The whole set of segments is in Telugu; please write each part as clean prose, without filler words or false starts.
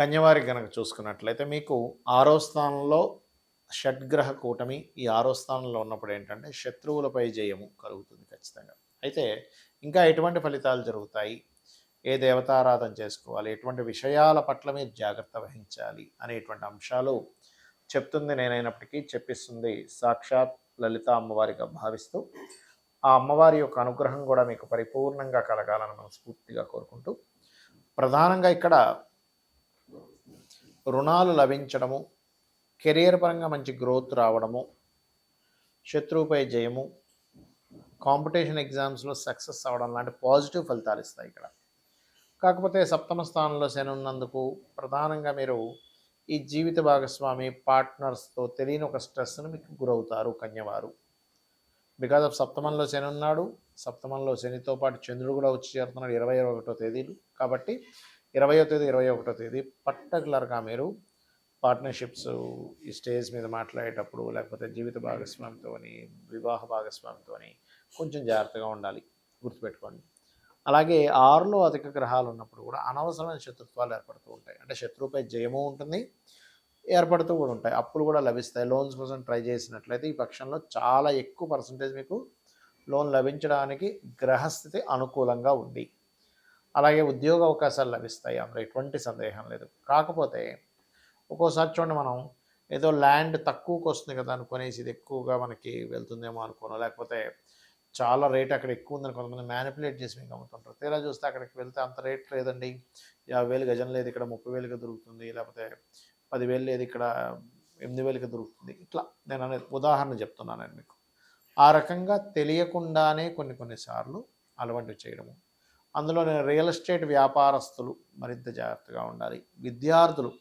కన్యవారికి గనక చూసుకున్నట్లయితే మీకు ఆరో స్థానంలో షడ్గ్రహ కూటమి ఈ ఆరో స్థానంలో ఉన్నప్పుడు ఏంటంటే శత్రువులపై జయము కలుగుతుంది ఖచ్చితంగా. అయితే ఇంకా ఎటువంటి ఫలితాలు జరుగుతాయి, ఏ దేవతారాధన చేసుకోవాలి, ఎటువంటి విషయాల పట్ల మీరు జాగ్రత్త వహించాలి అనేటువంటి అంశాలు చెప్తుంది నేనైనప్పటికీ చెప్పిస్తుంది సాక్షాత్ లలిత అమ్మవారిగా భావిస్తూ ఆ అమ్మవారి యొక్క అనుగ్రహం కూడా మీకు పరిపూర్ణంగా కలగాలని మనస్ఫూర్తిగా కోరుకుంటూ ప్రధానంగా ఇక్కడ రుణాలు లభించడము, కెరియర్ పరంగా మంచి గ్రోత్ రావడము, శత్రువుపై జయము, కాంపిటీషన్ ఎగ్జామ్స్లో సక్సెస్ అవ్వడం లాంటి పాజిటివ్ ఫలితాలు ఇస్తాయి ఇక్కడ. కాకపోతే సప్తమ స్థానంలో శని ఉన్నందుకు ప్రధానంగా మీరు ఈ జీవిత భాగస్వామి పార్ట్నర్స్తో తెలియని ఒక స్ట్రెస్ను మీకు గురవుతారు కన్యవారు. బికాజ్ ఆఫ్ సప్తమంలో శని ఉన్నాడు, సప్తమంలో శనితో పాటు చంద్రుడు కూడా వచ్చి చేరుతున్నాడు 21వ తేదీలు. కాబట్టి 20వ తేదీ 21వ తేదీ పర్టికులర్గా మీరు పార్ట్నర్షిప్స్ ఈ స్టేజ్ మీద మాట్లాడేటప్పుడు లేకపోతే జీవిత భాగస్వామితోని వివాహ భాగస్వామితోని కొంచెం జాగ్రత్తగా ఉండాలి, గుర్తుపెట్టుకోండి. అలాగే 6లో అధిక గ్రహాలు ఉన్నప్పుడు కూడా అనవసరమైన శత్రుత్వాలు ఏర్పడుతూ ఉంటాయి. అంటే శత్రువుపై జయము ఉంటుంది, ఏర్పడుతూ కూడా ఉంటాయి, అప్పులు కూడా లభిస్తాయి. లోన్స్ కోసం ట్రై చేసినట్లయితే ఈ పక్షంలో చాలా ఎక్కువ పర్సంటేజ్ మీకు లోన్ లభించడానికి గ్రహస్థితి అనుకూలంగా ఉంది. అలాగే ఉద్యోగ అవకాశాలు లభిస్తాయి, అందులో ఎటువంటి సందేహం లేదు. కాకపోతే ఒక్కోసారి చూడండి, మనం ఏదో ల్యాండ్ తక్కువకి వస్తుంది కదా అనుకునేసి ఇది ఎక్కువగా మనకి వెళ్తుందేమో అనుకోను, లేకపోతే చాలా రేట్ అక్కడ ఎక్కువ ఉందని కొంతమంది మ్యానిపులేట్ చేసి మీకు అమ్ముతుంటారు. తీరా చూస్తే అక్కడికి వెళ్తే అంత రేట్ లేదండి, 50,000 గజం లేదు ఇక్కడ 30,000కి దొరుకుతుంది, లేకపోతే 10,000 లేదు ఇక్కడ 8,000కి దొరుకుతుంది. ఇట్లా నేను అనేది ఉదాహరణ చెప్తున్నాను నేను మీకు. ఆ రకంగా తెలియకుండానే కొన్నిసార్లు అలవాటు చేయడము. అందులో నేను రియల్ ఎస్టేట్ వ్యాపారస్తులు మరింత జాగ్రత్తగా ఉండాలి. విద్యార్థులు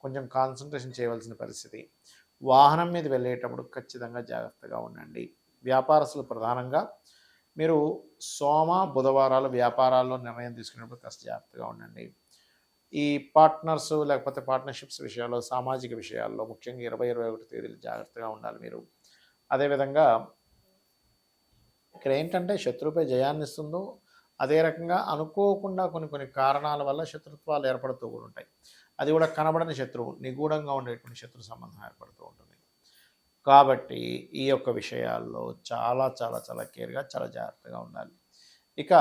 కొంచెం కాన్సన్ట్రేషన్ చేయవలసిన పరిస్థితి. వాహనం మీద వెళ్ళేటప్పుడు ఖచ్చితంగా జాగ్రత్తగా ఉండండి. వ్యాపారస్తులు ప్రధానంగా మీరు సోమ బుధవారాలు వ్యాపారాల్లో నిర్ణయం తీసుకునేటప్పుడు కాస్త జాగ్రత్తగా ఉండండి. ఈ పార్ట్నర్స్ లేకపోతే పార్ట్నర్షిప్స్ విషయాల్లో, సామాజిక విషయాల్లో ముఖ్యంగా 20-21 తేదీలు జాగ్రత్తగా ఉండాలి మీరు. అదేవిధంగా ఇక్కడ ఏంటంటే శత్రువుపై జయాన్ని ఇస్తుందో అదే రకంగా అనుకోకుండా కొన్ని కారణాల వల్ల శత్రుత్వాలు ఏర్పడుతూ కూడా ఉంటాయి. అది కూడా కనబడని శత్రువు, నిగూఢంగా ఉండేటువంటి శత్రు సంబంధం ఏర్పడుతూ ఉంటుంది. కాబట్టి ఈ యొక్క విషయాల్లో చాలా చాలా చాలా కేర్గా, చాలా జాగ్రత్తగా ఉండాలి. ఇక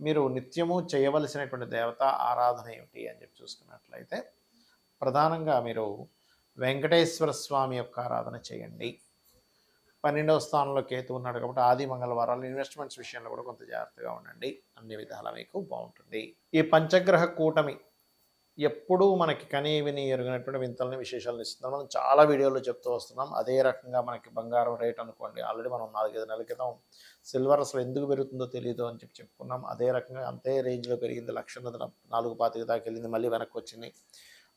మీరు నిత్యము చేయవలసినటువంటి దేవతా ఆరాధన ఏమిటి అని చెప్పి చూసుకున్నట్లయితే ప్రధానంగా మీరు వెంకటేశ్వర స్వామి యొక్క ఆరాధన చేయండి. 12వ స్థానంలో కేతు ఉన్నాడు కాబట్టి ఆది మంగళవారాలు ఇన్వెస్ట్మెంట్స్ విషయంలో కూడా కొంత జాగ్రత్తగా ఉండండి, అన్ని విధాలా మీకు బాగుంటుంది. ఈ పంచగ్రహ కూటమి ఎప్పుడూ మనకి కనీ విని ఎరుగినటువంటి వింతలని విశేషాలను ఇస్తున్నాం. మనం చాలా వీడియోల్లో చెప్తూ వస్తున్నాం. అదే రకంగా మనకి బంగారం రేట్ అనుకోండి, ఆల్రెడీ మనం 4-5 నెలల క్రితం సిల్వర్ అసలు ఎందుకు పెరుగుతుందో తెలియదు అని చెప్పుకున్నాం. అదే రకంగా అంతే రేంజ్లో పెరిగింది, 1,425 దాకా వెళ్ళింది, మళ్ళీ వెనక్కి వచ్చింది.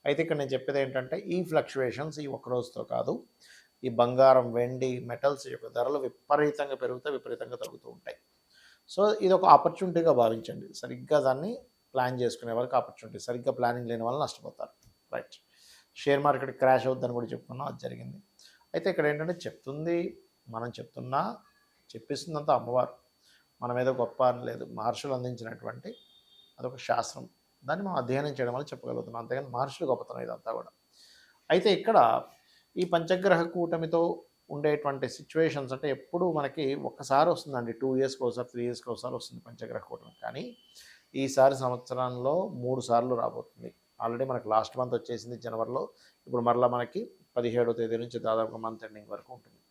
అయితే ఇక్కడ నేను చెప్పేది ఏంటంటే ఈ ఫ్లక్చువేషన్స్ ఈ ఒక్క రోజుతో కాదు, ఈ బంగారం, వెండి, మెటల్స్ యొక్క ధరలు విపరీతంగా పెరుగుతాయి, విపరీతంగా తగ్గుతూ ఉంటాయి. సో ఇది ఒక ఆపర్చునిటీగా భావించండి. సరిగ్గా దాన్ని ప్లాన్ చేసుకునే వాళ్ళకి ఆపర్చునిటీ, సరిగ్గా ప్లానింగ్ లేని వాళ్ళు నష్టపోతారు. రైట్. షేర్ మార్కెట్ క్రాష్ అవుద్దని కూడా చెప్పుకున్నాం, అది జరిగింది. అయితే ఇక్కడ ఏంటంటే చెప్తుంది, మనం చెప్తున్నా చెప్పిస్తుందంతా అమ్మవారు, మన మీద గొప్ప అని లేదు. మహర్షులు అందించినటువంటి అదొక శాస్త్రం, దాన్ని మనం అధ్యయనం చేయడం వల్ల చెప్పగలుగుతున్నాం, అంతేగాని మహర్షులు గొప్పతనం ఇదంతా కూడా. అయితే ఇక్కడ ఈ పంచగ్రహ కూటమితో ఉండేటువంటి సిచ్యువేషన్స్ అంటే ఎప్పుడు మనకి ఒక్కసారి వస్తుందండి, 2 ఇయర్స్కి ఒకసారి, 3 ఇయర్స్కి ఒకసారి వస్తుంది పంచగ్రహ కూటమి. కానీ ఈసారి సంవత్సరంలో 3 సార్లు రాబోతుంది. ఆల్రెడీ మనకు లాస్ట్ మంత్ వచ్చేసింది జనవరిలో, ఇప్పుడు మరలా మనకి 17వ తేదీ నుంచి దాదాపుగా మంత్ ఎండింగ్ వరకు ఉంటుంది.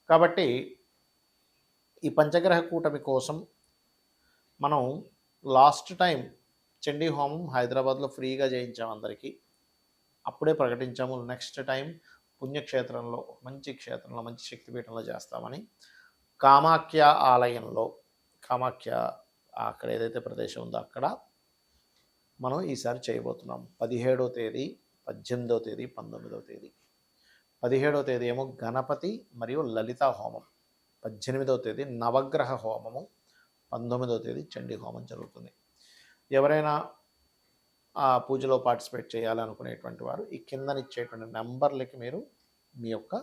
కాబట్టి ఈ పంచగ్రహ కూటమి కోసం మనం లాస్ట్ టైం చండీ హోమం హైదరాబాద్లో ఫ్రీగా చేయించాం అందరికీ, అప్పుడే ప్రకటించాము. నెక్స్ట్ టైం పుణ్యక్షేత్రంలో, మంచి క్షేత్రంలో, మంచి శక్తిపీఠంలో చేస్తామని కామాఖ్య ఆలయంలో, కామాఖ్య అక్కడ ఏదైతే ప్రదేశం ఉందో అక్కడ మనం ఈసారి చేయబోతున్నాం. 17వ తేదీ, 18వ తేదీ, 19వ తేదీ. 17వ తేదీ ఏమో గణపతి మరియు లలిత హోమం, 18వ తేదీ నవగ్రహ హోమము, 19వ తేదీ చండీ హోమం జరుగుతుంది. ఎవరైనా ఆ పూజలో పార్టిసిపేట్ చేయాలనుకునేటువంటి వారు ఈ కిందనిచ్చేటువంటి నెంబర్లకి మీరు మీ యొక్క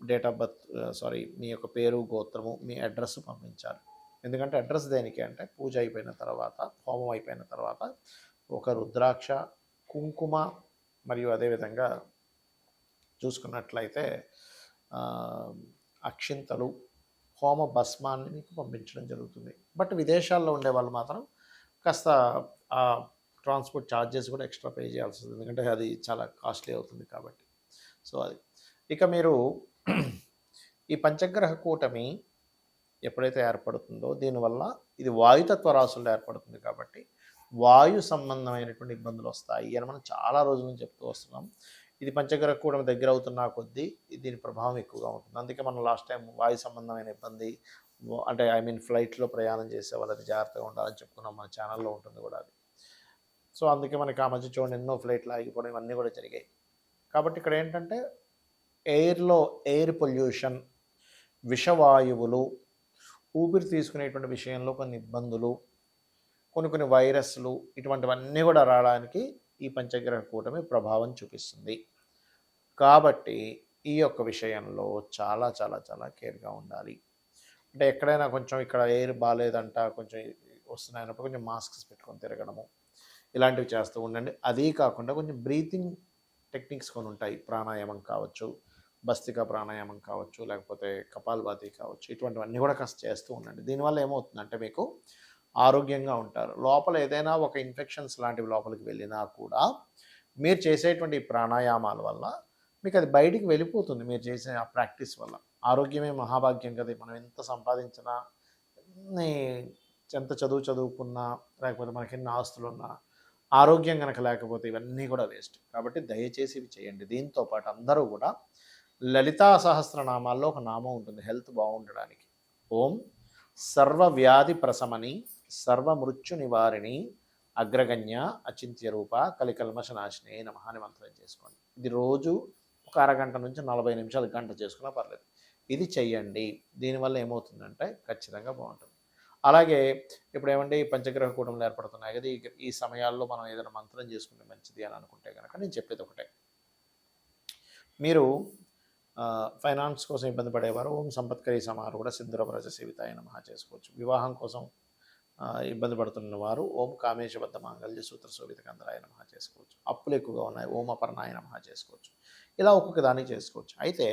డేట్ ఆఫ్ బర్త్, మీ యొక్క పేరు, గోత్రము, మీ అడ్రస్ పంపించాలి. ఎందుకంటే అడ్రస్ దేనికి అంటే పూజ అయిపోయిన తర్వాత, హోమం అయిపోయిన తర్వాత ఒక రుద్రాక్ష, కుంకుమ మరియు అదేవిధంగా చూసుకున్నట్లయితే ఆ, అక్షింతలు, హోమ భస్మాన్ని మీకు పంపించడం జరుగుతుంది. బట్ విదేశాల్లో ఉండే వాళ్ళు మాత్రం కాస్త ఆ ట్రాన్స్పోర్ట్ ఛార్జెస్ కూడా ఎక్స్ట్రా పే చేయాల్సి వస్తుంది, ఎందుకంటే అది చాలా కాస్ట్లీ అవుతుంది కాబట్టి. సో అది ఇక మీరు ఈ పంచగ్రహ కూటమి ఎప్పుడైతే ఏర్పడుతుందో దీనివల్ల ఇది వాయుతత్వ రాశుల్లో ఏర్పడుతుంది కాబట్టి వాయు సంబంధమైనటువంటి ఇబ్బందులు వస్తాయి అని మనం చాలా రోజుల నుంచి చెప్తూ వస్తున్నాం. ఇది పంచగ్రహ కూటమి దగ్గర అవుతున్న కొద్దీ దీని ప్రభావం ఎక్కువగా ఉంటుంది. అందుకే మనం లాస్ట్ టైం వాయు సంబంధమైన ఇబ్బంది అంటే ఐ మీన్ ఫ్లైట్లో ప్రయాణం చేసే వాళ్ళది జాగ్రత్తగా ఉండాలని చెప్పుకున్నాం, మన ఛానల్లో ఉంటుంది కూడా అది. సో అందుకే మనకి ఆ మధ్య చూడండి ఎన్నో ఫ్లైట్లు ఆగిపోవడం ఇవన్నీ కూడా జరిగాయి. కాబట్టి ఇక్కడ ఏంటంటే ఎయిర్లో ఎయిర్ పొల్యూషన్, విషవాయువులు, ఊపిరి తీసుకునేటువంటి విషయంలో కొన్ని ఇబ్బందులు, కొన్ని వైరస్లు, ఇటువంటివన్నీ కూడా రావడానికి ఈ పంచగ్రహ కూటమి ప్రభావం చూపిస్తుంది. కాబట్టి ఈ యొక్క విషయంలో చాలా చాలా చాలా కేర్గా ఉండాలి. అంటే ఎక్కడైనా కొంచెం ఇక్కడ ఎయిర్ బాగాలేదంట, కొంచెం వస్తున్నాయన్నప్పుడు కొంచెం మాస్క్స్ పెట్టుకొని తిరగడము ఇలాంటివి చేస్తూ ఉండండి. అదీ కాకుండా కొంచెం బ్రీతింగ్ టెక్నిక్స్ కొన్ని ఉంటాయి, ప్రాణాయామం కావచ్చు, భస్తిక ప్రాణాయామం కావచ్చు, లేకపోతే కపాల్భాతి కావచ్చు, ఇటువంటివన్నీ కూడా కాస్త చేస్తూ ఉండండి. దీనివల్ల ఏమవుతుందంటే మీకు ఆరోగ్యంగా ఉంటారు. లోపల ఏదైనా ఒక ఇన్ఫెక్షన్స్ లాంటివి లోపలికి వెళ్ళినా కూడా మీరు చేసేటువంటి ప్రాణాయామాల వల్ల మీకు అది బయటికి వెళ్ళిపోతుంది. మీరు చేసే ఆ ప్రాక్టీస్ వల్ల ఆరోగ్యమే మహాభాగ్యం కదా. మనం ఎంత సంపాదించినా, ఎన్ని ఎంత చదువుకున్నా, లేకపోతే మనకి ఎన్ని ఆస్తులున్నా ఆరోగ్యం కనుక లేకపోతే ఇవన్నీ కూడా వేస్ట్. కాబట్టి దయచేసి ఇవి చేయండి. దీంతో పాటు అందరూ కూడా లలితా సహస్రనామాల్లో ఒక నామం ఉంటుంది హెల్త్ బాగుండడానికి. ఓం సర్వవ్యాధి ప్రశమని సర్వమృత్యు నివారిణి అగ్రగణ్య అచింత్య రూప కలికల్మషనాశిని నమః అని మంత్రం చేసుకోండి. ఇది రోజు ఒక అరగంట నుంచి 40 నిమిషాలు, గంట చేసుకున్నా పర్లేదు. ఇది చెయ్యండి. దీనివల్ల ఏమవుతుందంటే ఖచ్చితంగా బాగుంటుంది. అలాగే ఇప్పుడు ఏమంటే ఈ పంచగ్రహ కూటములు ఏర్పడుతున్నాయి కదా, ఈ సమయాల్లో మనం ఏదైనా మంత్రం చేసుకుంటే మంచిది అని అనుకుంటే కనుక నేను చెప్పేది ఒకటే. మీరు ఫైనాన్స్ కోసం ఇబ్బంది పడేవారు ఓం సంపత్కరీ సమారు కూడా సింధుర వ్రజ సేవితాయ నమః చేసుకోవచ్చు. వివాహం కోసం ఇబ్బంది పడుతున్న వారు ఓం కామేశబద్ధ మాంగళ్య సూత్ర శోభిత కందరాయ నమః చేసుకోవచ్చు. అప్పులు ఎక్కువగా ఉన్నాయి ఓం అపర్ణాయ నమః చేసుకోవచ్చు. ఇలా ఒక్కొక్క దానికి చేసుకోవచ్చు. అయితే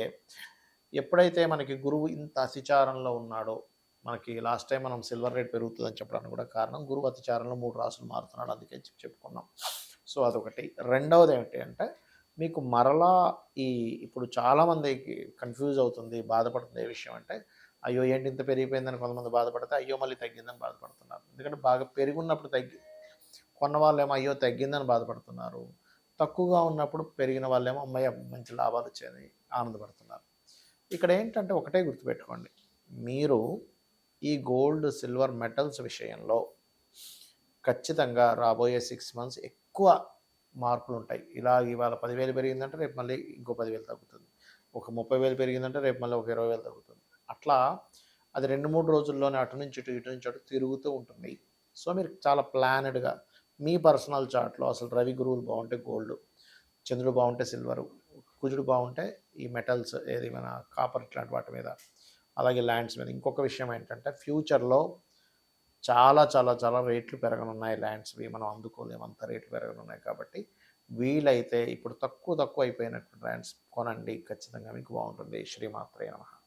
ఎప్పుడైతే మనకి గురువు ఇంత అతిచారంలో ఉన్నాడో, మనకి లాస్ట్ టైం మనం సిల్వర్ రేట్ పెరుగుతుందని చెప్పడానికి కూడా కారణం గురువు అతిచారంలో 3 రాసులు మారుతున్నాడు, అందుకే చెప్పుకున్నాం. సో అదొకటి. రెండవది ఏమిటి అంటే మీకు మరలా ఇప్పుడు చాలామందికి కన్ఫ్యూజ్ అవుతుంది, బాధపడుతుంది ఏ విషయం అంటే అయ్యో ఏంటి ఇంత పెరిగిపోయిందని కొంతమంది బాధపడితే అయ్యో మళ్ళీ తగ్గిందని బాధపడుతున్నారు. ఎందుకంటే బాగా పెరుగున్నప్పుడు కొన్న వాళ్ళేమో అయ్యో తగ్గిందని బాధపడుతున్నారు, తక్కువగా ఉన్నప్పుడు పెరిగిన వాళ్ళేమో అమ్మయ్య మంచి లాభాలు వచ్చాయని ఆనందపడుతున్నారు. ఇక్కడ ఏంటంటే ఒకటే గుర్తుపెట్టుకోండి, మీరు ఈ గోల్డ్ సిల్వర్ మెటల్స్ విషయంలో ఖచ్చితంగా రాబోయే 6 మంత్స్ ఎక్కువ మార్పులు ఉంటాయి. ఇవాళ 10,000 పెరిగిందంటే రేపు మళ్ళీ ఇంకో 10,000 తగ్గుతుంది. ఒక 30,000 పెరిగిందంటే రేపు మళ్ళీ ఒక 20,000 తగ్గుతుంది. అట్లా అది 2-3 రోజుల్లోనే అటు నుంచి ఇటు తిరుగుతూ ఉంటుంది. సో మీరు చాలా ప్లానెడ్గా మీ పర్సనల్ చార్ట్లో అసలు రవి గురువులు బాగుంటే గోల్డ్, చంద్రుడు బాగుంటే సిల్వరు, కుజుడు బాగుంటే ఈ మెటల్స్ ఏది మన కాపర్ ఇట్లాంటి వాటి మీద, అలాగే ల్యాండ్స్ మీద. ఇంకొక విషయం ఏంటంటే ఫ్యూచర్లో చాలా చాలా చాలా రేట్లు పెరగనున్నాయి ల్యాండ్స్వి, మనం అందుకోలేము, అంత రేట్లు పెరగనున్నాయి. కాబట్టి వీలైతే ఇప్పుడు తక్కువ అయిపోయినటువంటి ల్యాండ్స్ కొనండి, ఖచ్చితంగా మీకు బాగుంటుంది. శ్రీమాత్రే నమః.